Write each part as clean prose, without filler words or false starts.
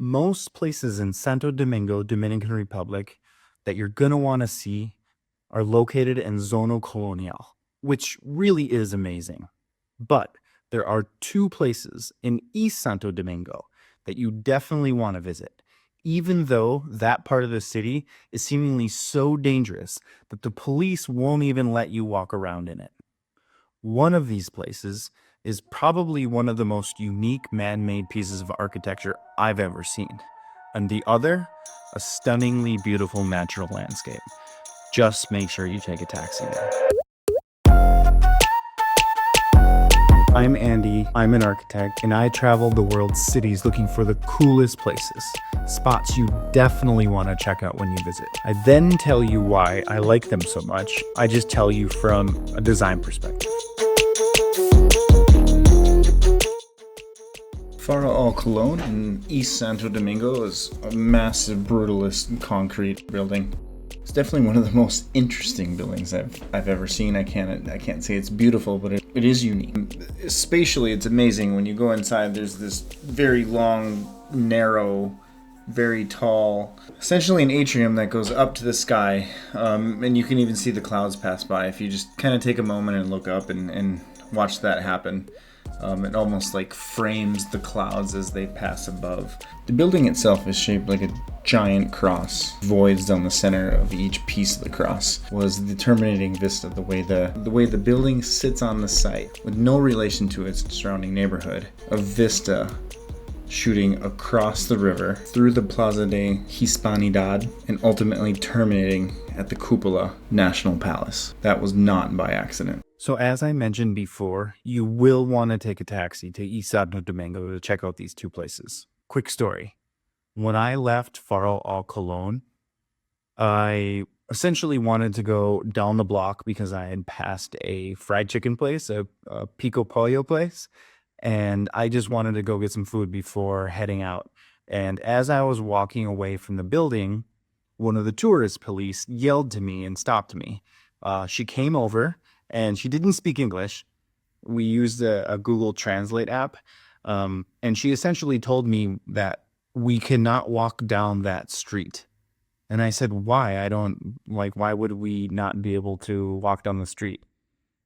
Most places in Santo Domingo, Dominican Republic, that you're going to want to see are located in Zona Colonial, which really is amazing. But there are two places in East Santo Domingo that you definitely want to visit, even though that part of the city is seemingly so dangerous that the police won't even let you walk around in it. One of these places is probably one of the most unique man-made pieces of architecture I've ever seen, and the other, a stunningly beautiful natural landscape. Just make sure you take a taxi there. I'm Andy, I'm an architect, and I travel the world's cities looking for the coolest places, spots you definitely want to check out when you visit. I then tell you why I like them so much. I just tell you from a design perspective. Faro al Colon in East Santo Domingo is a massive brutalist concrete building. It's definitely one of the most interesting buildings I've ever seen. I can't say it's beautiful, but it is unique. Spatially, it's amazing. When you go inside, there's this very long, narrow, very tall, essentially an atrium that goes up to the sky, and you can even see the clouds pass by if you just kind of take a moment and look up and watch that happen. It almost like frames the clouds as they pass above. The building itself is shaped like a giant cross. Voids down the center of each piece of the cross was the terminating vista, the way the building sits on the site with no relation to its surrounding neighborhood. A vista shooting across the river through the Plaza de Hispanidad and ultimately terminating at the Cupola National Palace. That was not by accident. So as I mentioned before, you will want to take a taxi to East Santo Domingo to check out these two places. Quick story. When I left Faro al Colon, I essentially wanted to go down the block because I had passed a fried chicken place, a pico pollo place, and I just wanted to go get some food before heading out. And as I was walking away from the building, one of the tourist police yelled to me and stopped me. She came over. And she didn't speak English. We used a Google Translate app. And she essentially told me that we cannot walk down that street. And I said, why? Why would we not be able to walk down the street?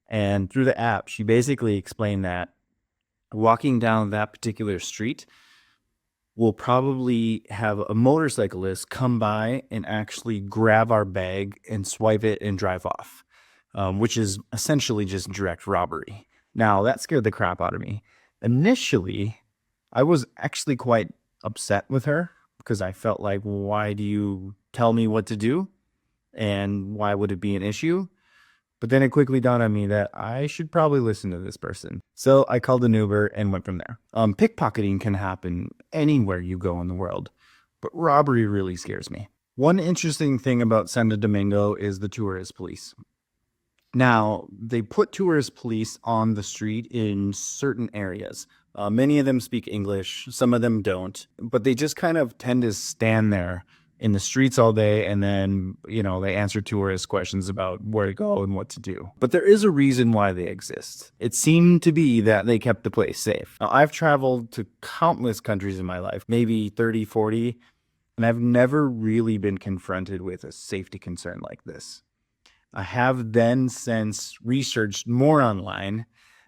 And through the app, she basically explained that walking down that particular street will probably have a motorcyclist come by and actually grab our bag and swipe it and drive off. Which is essentially just direct robbery. Now, that scared the crap out of me. Initially, I was actually quite upset with her because I felt like, why do you tell me what to do? And why would it be an issue? But then it quickly dawned on me that I should probably listen to this person. So I called an Uber and went from there. Pickpocketing can happen anywhere you go in the world, but robbery really scares me. One interesting thing about Santo Domingo is the tourist police. Now, they put tourist police on the street in certain areas. Many of them speak English, some of them don't, but they just kind of tend to stand there in the streets all day and then, they answer tourist questions about where to go and what to do. But there is a reason why they exist. It seemed to be that they kept the place safe. Now, I've traveled to countless countries in my life, maybe 30, 40, and I've never really been confronted with a safety concern like this. I have then since researched more online,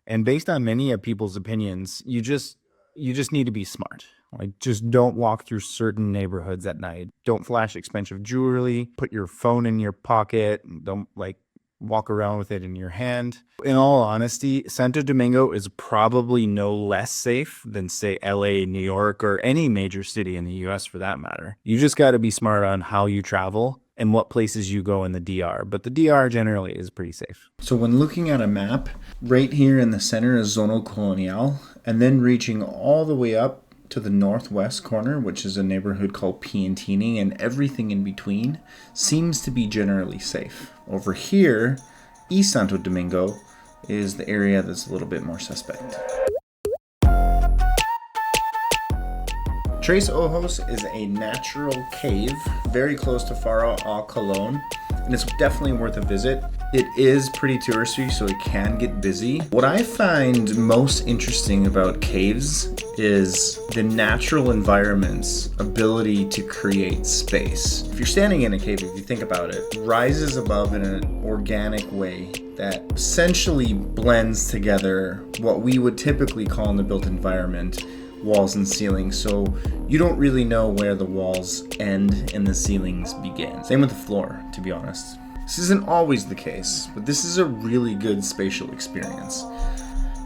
and based on many of people's opinions, you just need to be smart. Like, just don't walk through certain neighborhoods at night. Don't flash expensive jewelry. Put your phone in your pocket. Don't walk around with it in your hand. In all honesty, Santo Domingo is probably no less safe than, say, LA, New York, or any major city in the US for that matter. You just got to be smart on how you travel and what places you go in the DR. But the DR generally is pretty safe. So when looking at a map, right here in the center is Zona Colonial, and then reaching all the way up to the northwest corner, which is a neighborhood called Piantini, and everything in between seems to be generally safe. Over here, East Santo Domingo is the area that's a little bit more suspect. Tres Ojos is a natural cave very close to Faro al Colon, and it's definitely worth a visit. It is pretty touristy, so it can get busy. What I find most interesting about caves is the natural environment's ability to create space. If you're standing in a cave, if you think about it, it rises above in an organic way that essentially blends together what we would typically call in the built environment walls and ceilings, so you don't really know where the walls end and the ceilings begin. Same with the floor, to be honest. This isn't always the case, but this is a really good spatial experience.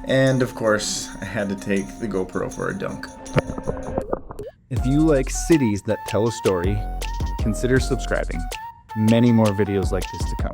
And of course, I had to take the GoPro for a dunk. If you like cities that tell a story, consider subscribing. Many more videos like this to come.